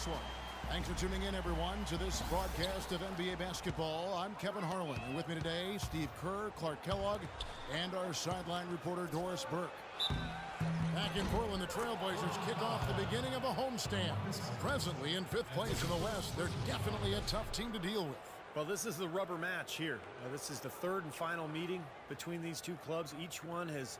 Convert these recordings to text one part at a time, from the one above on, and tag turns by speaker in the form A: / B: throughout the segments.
A: this one. Thanks for tuning in, everyone, to this broadcast of NBA basketball. I'm Kevin Harlan, and with me today, Steve Kerr, Clark Kellogg, and our sideline reporter, Doris Burke. Back in Portland, the Trailblazers kick off the beginning of a homestand. Presently in 5th place in the West, they're definitely a tough team to deal with.
B: Well, this is the rubber match here. This is the 3rd and final meeting between these two clubs. Each one has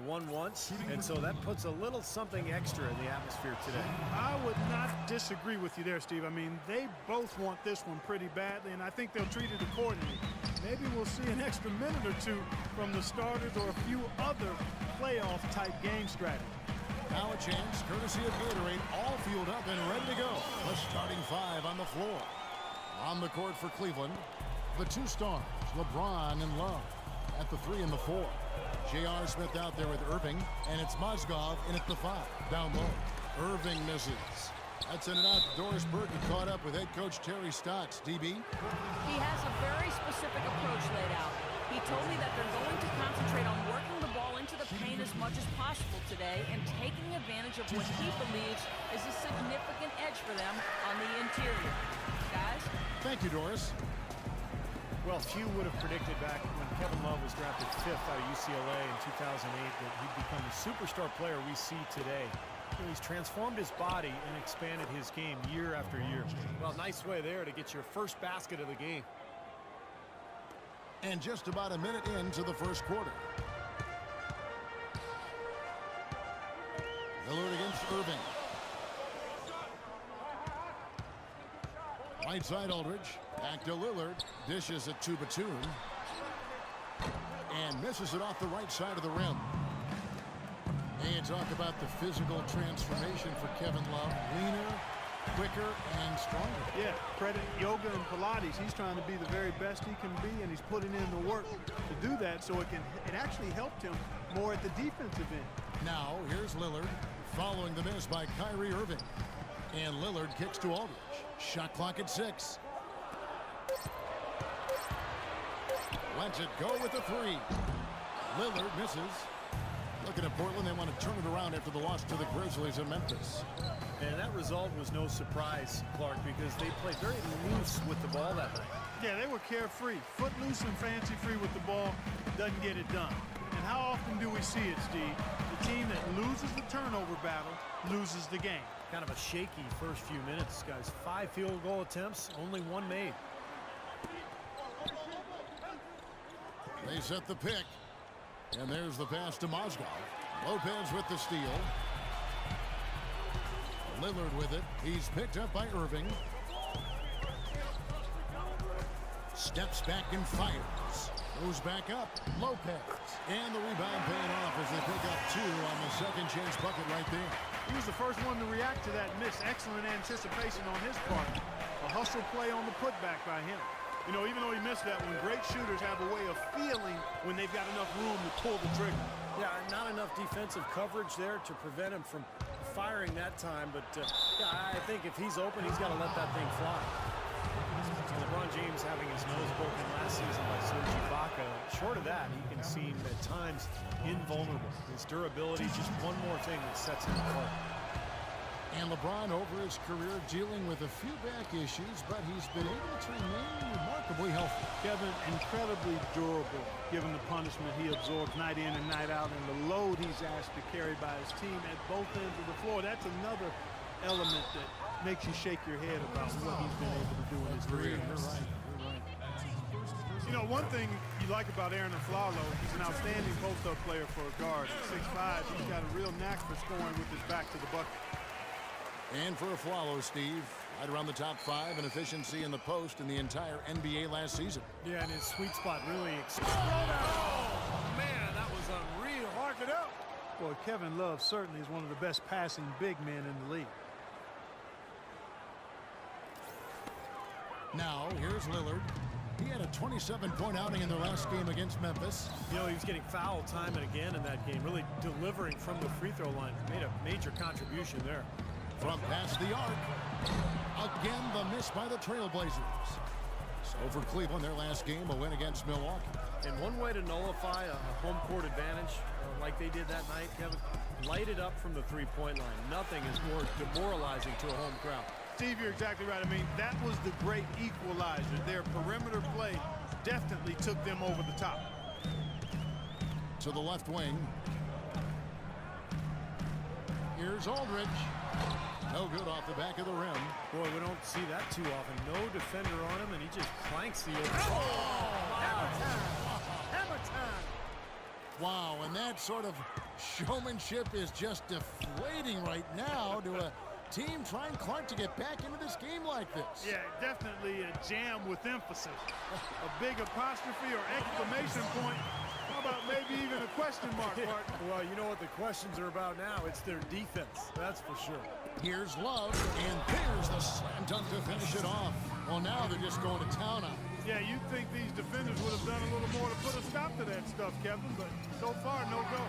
B: won once, and so that puts a little something extra in the atmosphere today.
C: I would not disagree with you there, Steve. I mean, they both want this one pretty badly, and I think they'll treat it accordingly. Maybe we'll see an extra minute or two from the starters or a few other playoff-type game strategies.
A: Now a chance, courtesy of Gatorade, all fueled up and ready to go. The starting 5 on the floor. On the court for Cleveland, the 2 stars, LeBron and Love. At the 3 and the 4. J.R. Smith out there with Irving, and it's Mozgov in at the 5. Down low. Irving misses. That's in and out. Doris Burke caught up with head coach Terry Stotts. DB?
D: He has a very specific approach laid out. He told me that they're going to concentrate on working the ball into the paint as much as possible today and taking advantage of what he believes is a significant edge for them on the interior. Guys?
A: Thank you, Doris.
B: Well, few would have predicted back when Kevin Love was drafted 5th out of UCLA in 2008 that he'd become the superstar player we see today. He's transformed his body and expanded his game year after year. Well, nice way there to get your first basket of the game.
A: And just about a minute into the first quarter. Lillard against Irving. Right side Aldridge. Back to Lillard. Dishes it to Batum. And misses it off the right side of the rim. And talk about the physical transformation for Kevin Love. Leaner, quicker, and stronger.
C: Yeah, credit yoga and Pilates. He's trying to be the very best he can be, and he's putting in the work to do that, so it actually helped him more at the defensive end.
A: Now, here's Lillard following the miss by Kyrie Irving. And Lillard kicks to Aldridge. Shot clock at 6. Lets it go with the 3. Lillard misses. Looking at Portland, they want to turn it around after the loss to the Grizzlies in Memphis.
B: And that result was no surprise, Clark, because they played very loose with the ball that night.
C: Yeah, they were carefree. Footloose and fancy-free with the ball doesn't get it done. And how often do we see it, Steve? The team that loses the turnover battle loses the game.
B: Kind of a shaky first few minutes, guys. 5 field goal attempts, only 1 made.
A: They set the pick. And there's the pass to Mozgov. Lopez with the steal. Lillard with it. He's picked up by Irving. Steps back and fires. Goes back up. Lopez. And the rebound paying off as they pick up 2 on the second chance bucket right there.
C: He was the first one to react to that miss. Excellent anticipation on his part. A hustle play on the putback by him. You know, even though he missed that one, great shooters have a way of feeling when they've got enough room to pull the trigger.
B: Yeah, not enough defensive coverage there to prevent him from firing that time. But, yeah, I think if he's open, he's got to let that thing fly. LeBron James having his nose broken last season by Serge Ibaka. Short of that, he can seem at times invulnerable. His durability, just one more thing that sets him apart.
A: And LeBron over his career dealing with a few back issues, but he's been able to remain remarkably healthy.
C: Kevin, incredibly durable, given the punishment he absorbs night in and night out and the load he's asked to carry by his team at both ends of the floor. That's another element that makes you shake your head about what he's been able to do in his career.
A: You're right.
C: You know, one thing you like about Aaron Aflalo, he's an outstanding post-up player for a guard. At 6'5", he's got a real knack for scoring with his back to the bucket.
A: And for Aflalo, Steve, right around the top 5 in efficiency in the post in the entire NBA last season.
B: Yeah, and his sweet spot really exploded. Oh, man, that was unreal. Hark it up.
C: Boy, Kevin Love certainly is one of the best passing big men in the league.
A: Now, here's Lillard. He had a 27-point outing in their last game against Memphis.
B: You know, he was getting fouled time and again in that game, really delivering from the free throw line. Made a major contribution there.
A: From past the arc. Again, the miss by the Trailblazers. So for Cleveland, their last game, a win against Milwaukee.
B: And one way to nullify a home court advantage, like they did that night, Kevin, light it up from the three-point line. Nothing is more demoralizing to a home crowd.
C: Steve, you're exactly right. I mean, that was the great equalizer. Their perimeter play definitely took them over the top.
A: To the left wing. Here's Aldridge. No good off the back of the rim.
B: Boy, we don't see that too often. No defender on him, and he just clanks the open.
C: Hammer time! Hammer time!
A: Wow, and that sort of showmanship is just deflating right now to a team trying Clark to get back into this game like this.
C: Yeah, definitely a jam with emphasis. A big apostrophe or exclamation point. How about maybe even a question mark, partner?
B: Well, you know what the questions are about now. It's their defense, that's for sure.
A: Here's Love, and there's the slam dunk to finish it off. Well, now they're just going to town on it.
C: Yeah, you'd think these defenders would have done a little more to put a stop to that stuff, Kevin, but so far, no go.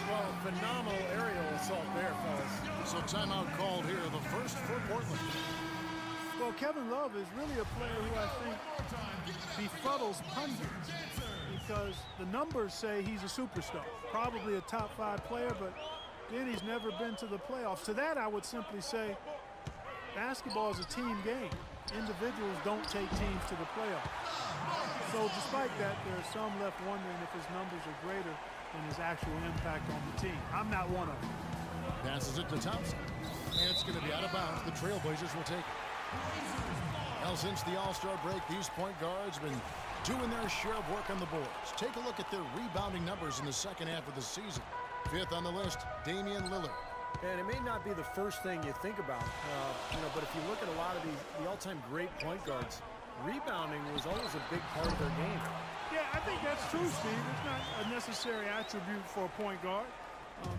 B: Well, phenomenal aerial assault there, fellas.
A: So timeout called here, the first for Portland.
C: Well, Kevin Love is really a player who I think befuddles pundits because the numbers say he's a superstar, probably a top 5 player, but then he's never been to the playoffs. To that, I would simply say basketball is a team game. Individuals don't take teams to the playoffs. So despite that, there are some left wondering if his numbers are greater than his actual impact on the team. I'm not one of them.
A: Passes it to Thompson. And it's going to be out of bounds. The Trailblazers will take it. Now, since the All-Star break, these point guards have been doing their share of work on the boards. Take a look at their rebounding numbers in the second half of the season. 5th on the list, Damian Lillard.
B: And it may not be the first thing you think about, but if you look at a lot of the all-time great point guards, rebounding was always a big part of their game.
C: Yeah, I think that's true, Steve. It's not a necessary attribute for a point guard,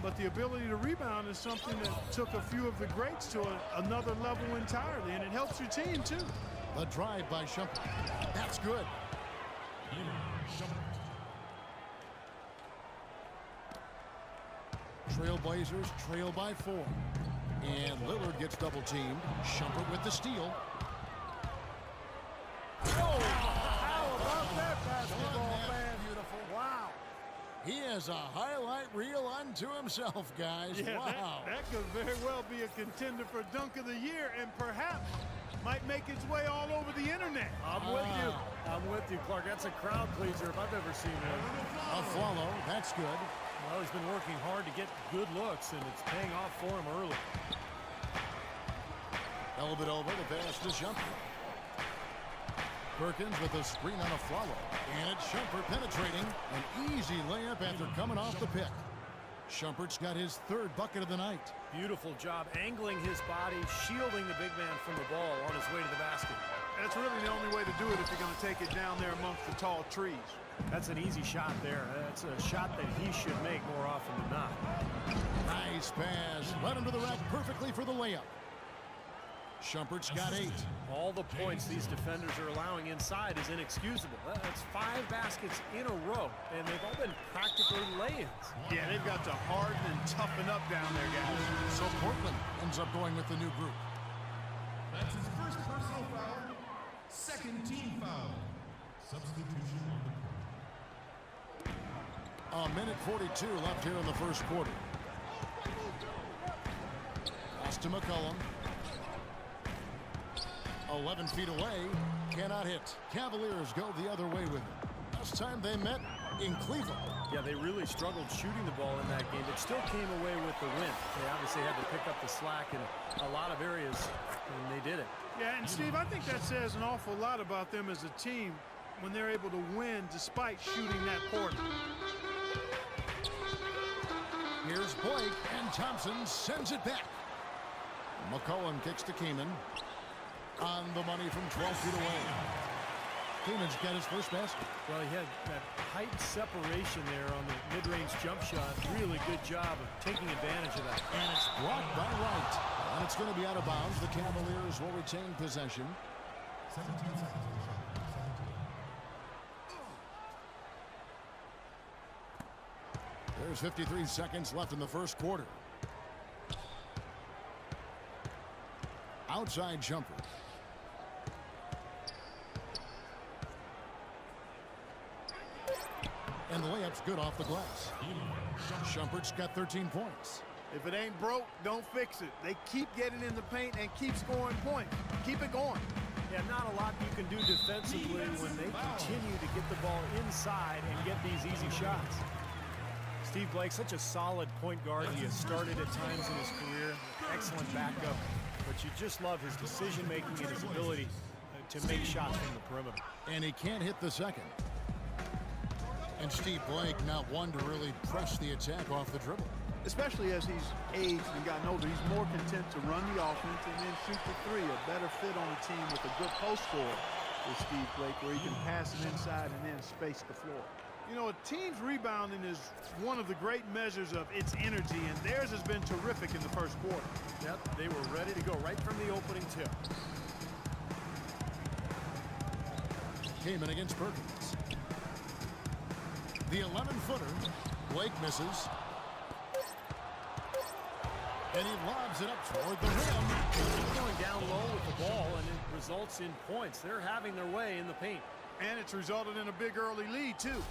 C: but the ability to rebound is something that took a few of the greats to another level entirely, and it helps your team, too.
A: A drive by Shumphert. That's good. Trailblazers trail by 4. And Lillard gets double-teamed. Shumphert with the steal.
C: Oh, how about that basketball, man?
A: Beautiful.
C: Wow.
A: He has a highlight reel unto himself, guys.
C: Yeah,
A: wow.
C: that could very well be a contender for Dunk of the Year and perhaps might make its way all over the internet.
B: I'm with you. I'm with you, Clark. That's a crowd pleaser if I've ever seen one.
A: A follow. That's good.
B: Well, he's been working hard to get good looks, and it's paying off for him early.
A: Elbit over the pass to Shumphert. Perkins with a screen on a follow. And it's Shumphert penetrating. An easy layup after coming off the pick. Shumpert's got his 3rd bucket of the night.
B: Beautiful job angling his body, shielding the big man from the ball on his way to the basket.
C: That's really the only way to do it if you're going to take it down there amongst the tall trees.
B: That's an easy shot there. That's a shot that he should make more often than not.
A: Nice pass. Led him to the rack perfectly for the layup. Shumpert's got 8.
B: All the points these defenders are allowing inside is inexcusable. That's 5 baskets in a row, and they've all been practically lay-ins.
C: Yeah, they've got to harden and toughen up down there, guys.
A: So Portland ends up going with the new group.
E: That's his first personal foul, 2nd team foul. Substitution on the court.
A: A minute 42 left here in the first quarter. Pass to McCollum. 11 feet away, cannot hit. Cavaliers go the other way with it. Last time they met in Cleveland.
B: Yeah, they really struggled shooting the ball in that game, but still came away with the win. They obviously had to pick up the slack in a lot of areas, and they did it.
C: Yeah, and Steve, I think that says an awful lot about them as a team when they're able to win despite shooting that poorly.
A: Here's Blake, and Thompson sends it back. McCollum kicks to Keenan. On the money from 12 feet away. Keenan's got his first basket.
B: Well, he had that height separation there on the mid-range jump shot. Really good job of taking advantage of that.
A: And it's blocked by Wright. And it's going to be out of bounds. The Cavaliers will retain possession.
E: 17 seconds to the shot. 17.
A: There's 53 seconds left in the first quarter. Outside jumper. And the layup's good off the glass. Shumpert's got 13 points.
C: If it ain't broke, don't fix it. They keep getting in the paint and keep scoring points. Keep it going.
B: Yeah, not a lot you can do defensively when they continue to get the ball inside and get these easy shots. Steve Blake, such a solid point guard. He has started at times in his career. Excellent backup. But you just love his decision-making and his ability to make shots from the perimeter.
A: And he can't hit the second. And Steve Blake not one to really press the attack off the dribble.
C: Especially as he's aged and gotten older, he's more content to run the offense and then shoot the three. A better fit on the team with a good post score with Steve Blake, where he can pass it inside and then space the floor. You know, a team's rebounding is one of the great measures of its energy, and theirs has been terrific in the first quarter.
B: Yep, they were ready to go right from the opening tip.
A: Cayman against Perkins. The 11-footer. Blake misses. And he lobs it up toward the rim.
B: He's going down low with the ball, and it results in points. They're having their way in the paint.
C: And it's resulted in a big early lead, too.